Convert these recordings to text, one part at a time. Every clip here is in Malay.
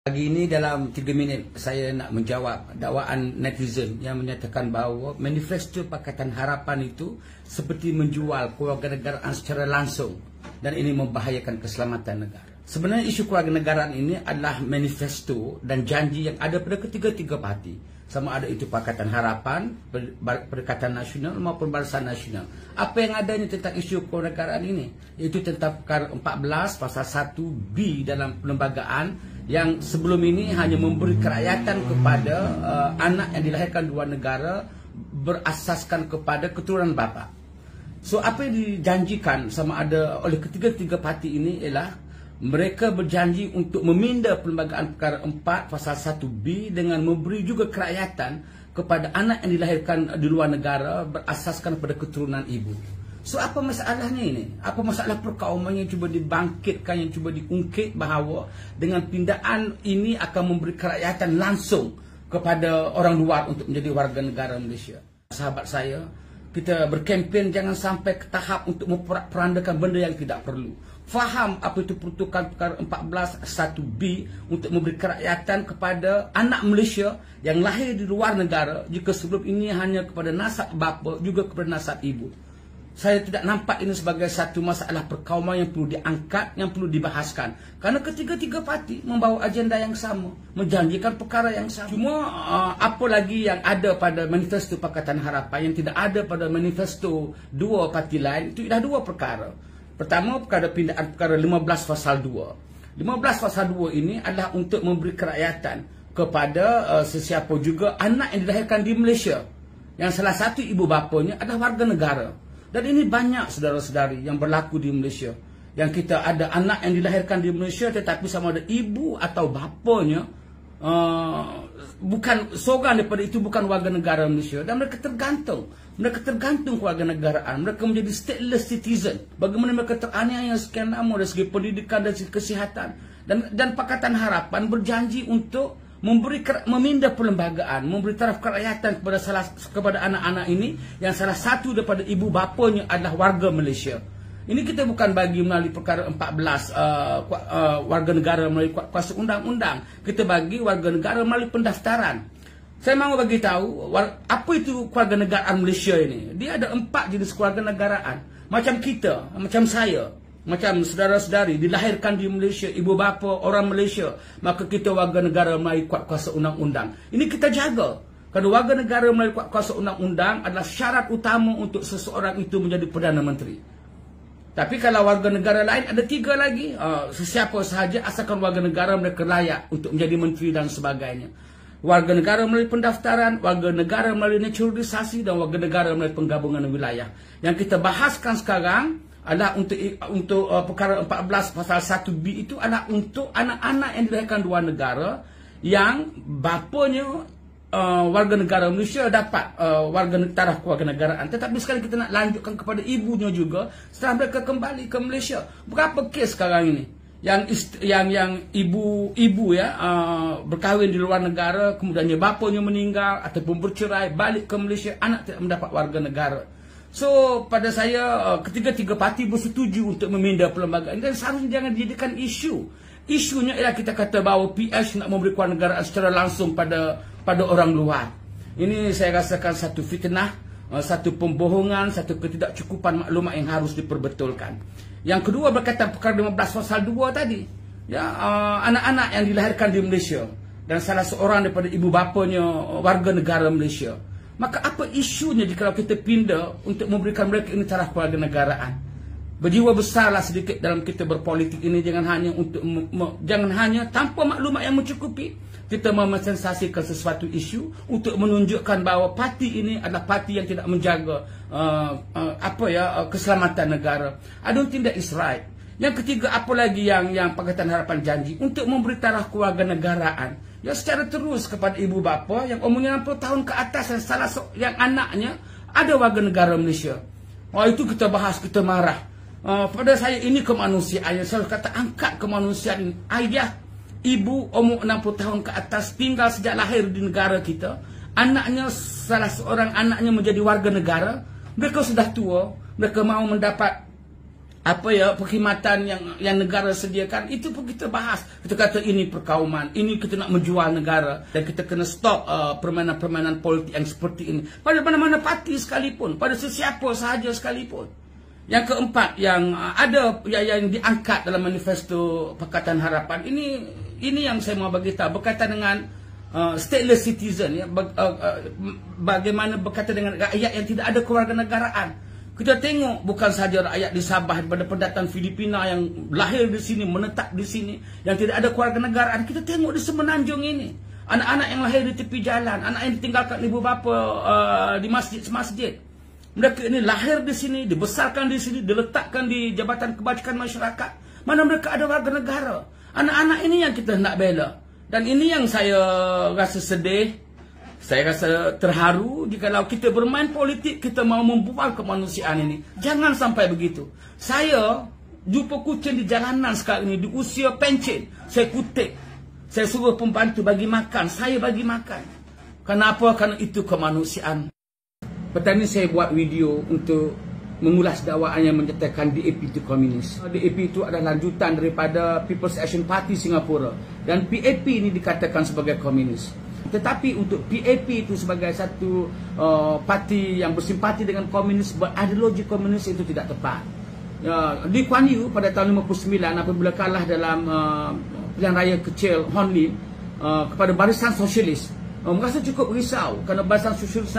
Pagi ini dalam 3 minit saya nak menjawab dakwaan netizen yang menyatakan bahawa manifesto Pakatan Harapan itu seperti menjual kewarganegaraan secara langsung dan ini membahayakan keselamatan negara. Sebenarnya isu kewarganegaraan ini adalah manifesto dan janji yang ada pada ketiga-tiga parti. Sama ada itu Pakatan Harapan, Perikatan Nasional maupun Barisan Nasional. Apa yang adanya tentang isu kewarganegaraan ini? Itu tentang perkara 14 pasal 1B dalam perlembagaan yang sebelum ini hanya memberi kerakyatan kepada anak yang dilahirkan di luar negara berasaskan kepada keturunan bapa. So apa yang dijanjikan sama ada oleh ketiga-tiga parti ini ialah mereka berjanji untuk meminda perlembagaan perkara 4 pasal 1B dengan memberi juga kerakyatan kepada anak yang dilahirkan di luar negara berasaskan pada keturunan ibu. So apa masalahnya ini? Apa masalah perkauman yang cuba dibangkitkan, yang cuba diungkit bahawa dengan pindaan ini akan memberi kerakyatan langsung kepada orang luar untuk menjadi warga negara Malaysia. Sahabat saya, kita berkempen jangan sampai ke tahap untuk memperandakan benda yang tidak perlu. Faham apa itu peruntukan perkara 14 1B untuk memberi kerakyatan kepada anak Malaysia yang lahir di luar negara jika sebelum ini hanya kepada nasab bapa juga kepada nasab ibu. Saya tidak nampak ini sebagai satu masalah perkauman yang perlu diangkat, yang perlu dibahaskan. Karena ketiga-tiga parti membawa agenda yang sama, menjanjikan perkara yang sama. Cuma apa lagi yang ada pada manifesto Pakatan Harapan yang tidak ada pada manifesto dua parti lain, itu adalah dua perkara. Pertama, perkara pindaan perkara 15 pasal 2. 15 pasal 2 ini adalah untuk memberi kerakyatan kepada sesiapa juga anak yang dilahirkan di Malaysia, yang salah satu ibu bapanya adalah warga negara. Dan ini banyak saudara-saudari yang berlaku di Malaysia. Yang kita ada anak yang dilahirkan di Malaysia tetapi sama ada ibu atau bapanya bukan seorang daripada itu bukan warga negara Malaysia. Dan mereka tergantung. Mereka tergantung kewarganegaraan. Mereka menjadi stateless citizen. Bagaimana mereka teraniaya sekian lama dari segi pendidikan dan segi kesihatan. Dan Pakatan Harapan berjanji untuk meminda perlembagaan, memberi taraf kerakyatan kepada anak-anak ini yang salah satu daripada ibu bapanya adalah warga Malaysia. Ini kita bukan bagi melalui perkara 14 warga negara melalui kuasa undang-undang. Kita bagi warga negara melalui pendaftaran. Saya mahu bagi tahu apa itu kewarganegaraan Malaysia ini. Dia ada 4 jenis kewarganegaraan. Macam kita, macam saya, macam saudara-saudari dilahirkan di Malaysia, ibu bapa orang Malaysia, maka kita warga negara melalui kuasa undang-undang. Ini kita jaga. Kerana warga negara melalui kuasa undang-undang adalah syarat utama untuk seseorang itu menjadi Perdana Menteri. Tapi kalau warga negara lain ada 3 lagi, sesiapa sahaja asalkan warga negara mereka layak untuk menjadi menteri dan sebagainya. Warga negara melalui pendaftaran, warga negara melalui naturalisasi dan warga negara melalui penggabungan wilayah. Yang kita bahaskan sekarang adalah untuk perkara 14 pasal 1B itu adalah untuk anak-anak yang dilahirkan di luar negara yang bapanya warga negara Malaysia dapat taraf kewarganegaraan. Tetapi sekali kita nak lanjutkan kepada ibunya juga setelah mereka kembali ke Malaysia. Berapa kes sekarang ini yang ibu ya berkahwin di luar negara, kemudiannya bapanya meninggal ataupun bercerai, balik ke Malaysia, anak tidak mendapat warga negara. So pada saya ketiga-tiga parti bersetuju untuk meminda perlembagaan dan seharusnya jangan dijadikan isu. Isunya ialah kita kata bahawa PH nak memberi kewarganegaraan secara langsung pada orang luar. Ini saya rasakan satu fitnah, satu pembohongan, satu ketidakcukupan maklumat yang harus diperbetulkan. Yang kedua berkaitan perkara 15 pasal 2 tadi. Ya, anak-anak yang dilahirkan di Malaysia dan salah seorang daripada ibu bapanya warga negara Malaysia. Maka apa isunya jika kita pindah untuk memberikan mereka ini taraf kewarganegaraan? Berjiwa besarlah sedikit dalam kita berpolitik ini, jangan hanya tanpa maklumat yang mencukupi kita memensensasikan sesuatu isu untuk menunjukkan bahawa parti ini adalah parti yang tidak menjaga keselamatan negara. I don't think that is right. Yang ketiga, apa lagi yang Pakatan Harapan janji untuk memberi taraf kewarganegaraan ya secara terus kepada ibu bapa yang umurnya 60 tahun ke atas dan yang anaknya ada warga negara Malaysia. Itu kita bahas, kita marah. Pada saya ini kemanusiaan. Saya kata angkat kemanusiaan. Ayah, ibu umur 60 tahun ke atas tinggal sejak lahir di negara kita. Anaknya, salah seorang anaknya menjadi warga negara. Mereka sudah tua. Mereka mahu mendapat perkhidmatan yang negara sediakan, itu pun kita bahas. Kita kata ini perkauman, ini kita nak menjual negara, dan kita kena stop permainan-permainan politik yang seperti ini pada mana-mana parti sekalipun, pada sesiapa sahaja sekalipun. Yang keempat, yang ada yang diangkat dalam manifesto Pakatan Harapan, ini yang saya mau bagi tahu berkaitan dengan stateless citizen, ya, bagaimana berkaitan dengan rakyat yang tidak ada kewarganegaraan. Kita tengok bukan sahaja rakyat di Sabah daripada pendatang Filipina yang lahir di sini, menetap di sini, yang tidak ada kewarganegaraan. Kita tengok di Semenanjung ini, anak-anak yang lahir di tepi jalan, anak yang ditinggalkan ibu bapa di masjid-masjid. Mereka ini lahir di sini, dibesarkan di sini, diletakkan di Jabatan Kebajikan Masyarakat. Mana mereka ada warga negara. Anak-anak ini yang kita nak bela. Dan ini yang saya rasa sedih. Saya rasa terharu jikalau kita bermain politik, kita mau membual kemanusiaan ini. Jangan sampai begitu. Saya jumpa kucing di jalanan sekarang ini, di usia pencen. Saya kutip. Saya suruh pembantu bagi makan. Saya bagi makan. Kenapa? Kerana itu kemanusiaan. Petang ini saya buat video untuk mengulas dakwaan yang menyatakan DAP itu komunis. DAP itu adalah lanjutan daripada People's Action Party Singapura. Dan PAP ini dikatakan sebagai komunis. Tetapi untuk PAP itu sebagai satu parti yang bersimpati dengan komunis, berideologi komunis, itu tidak tepat. Lee Kuan Yew pada tahun 59 apabila kalah dalam pilihan raya kecil Hon Lim kepada Barisan Sosialis, merasa cukup risau kerana Barisan Sosialis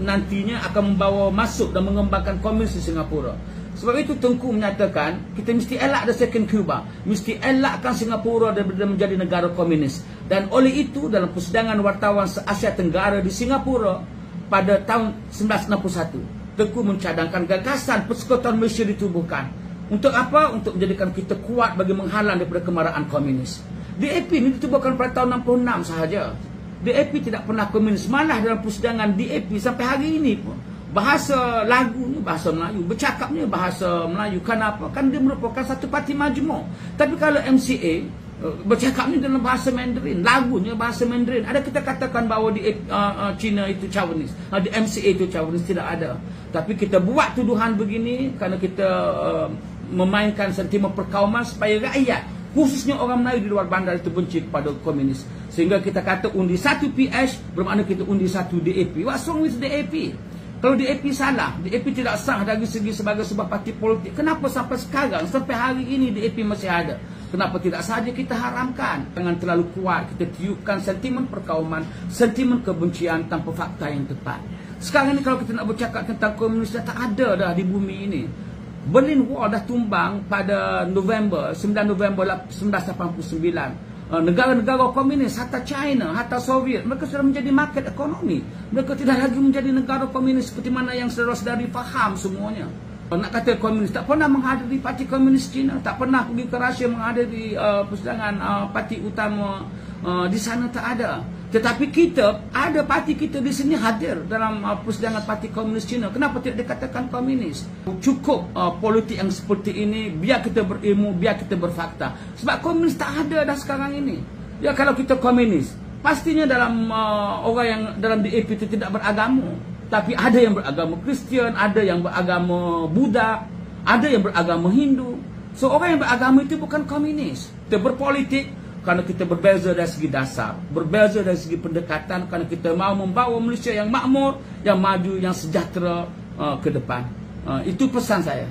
nantinya akan membawa masuk dan mengembangkan komunis di Singapura. Sebab itu Tengku menyatakan kita mesti elak the second Cuba, mesti elakkan Singapura dan menjadi negara komunis. Dan oleh itu dalam persidangan wartawan se-Asia Tenggara di Singapura pada tahun 1961, Tengku mencadangkan gagasan Persekutuan Malaysia ditubuhkan. Untuk apa? Untuk menjadikan kita kuat bagi menghalang daripada kemarahan komunis. DAP ini ditubuhkan pada tahun 66 sahaja. DAP tidak pernah komunis. Malah dalam persidangan DAP sampai hari ini pun bahasa lagunya bahasa Melayu, bercakapnya bahasa Melayu. Kenapa? Kan dia merupakan satu parti majmuk. Tapi kalau MCA bercakapnya dalam bahasa Mandarin, lagunya bahasa Mandarin. Ada kita katakan bahawa di China itu Chauvinist, di MCA itu Chauvinist? Tidak ada. Tapi kita buat tuduhan begini kerana kita memainkan sentimen perkauman supaya rakyat, khususnya orang Melayu di luar bandar itu benci kepada komunis. Sehingga kita kata undi satu PH bermakna kita undi satu DAP. What's wrong with DAP? Kalau DAP salah, DAP tidak sah dari segi sebagai sebuah parti politik. Kenapa sampai sekarang, sampai hari ini DAP masih ada? Kenapa tidak saja kita haramkan? Jangan terlalu kuat kita tiupkan sentimen perkauman, sentimen kebencian tanpa fakta yang tepat. Sekarang ini kalau kita nak bercakap tentang komunis, dah tak ada dah di bumi ini. Berlin Wall dah tumbang pada 9 November 1989. Negara-negara komunis, hatta China, hatta Soviet, mereka sudah menjadi market ekonomi. Mereka tidak lagi menjadi negara komunis seperti mana yang saudara-saudari faham semuanya. Nak kata komunis, tak pernah menghadiri parti komunis China, tak pernah pergi ke Rusia menghadiri persidangan parti utama di sana, tak ada. Tetapi kita, ada parti kita di sini hadir dalam persidangan parti komunis China. Kenapa tidak dikatakan komunis? Cukup politik yang seperti ini, biar kita berilmu, biar kita berfakta. Sebab komunis tak ada dah sekarang ini. Ya, kalau kita komunis, pastinya dalam orang yang dalam DAP itu tidak beragama. Tapi ada yang beragama Kristian, ada yang beragama Buddha, ada yang beragama Hindu. So orang yang beragama itu bukan komunis. Kita berpolitik kerana kita berbeza dari segi dasar, berbeza dari segi pendekatan, kerana kita mahu membawa Malaysia yang makmur, yang maju, yang sejahtera ke depan. Itu pesan saya.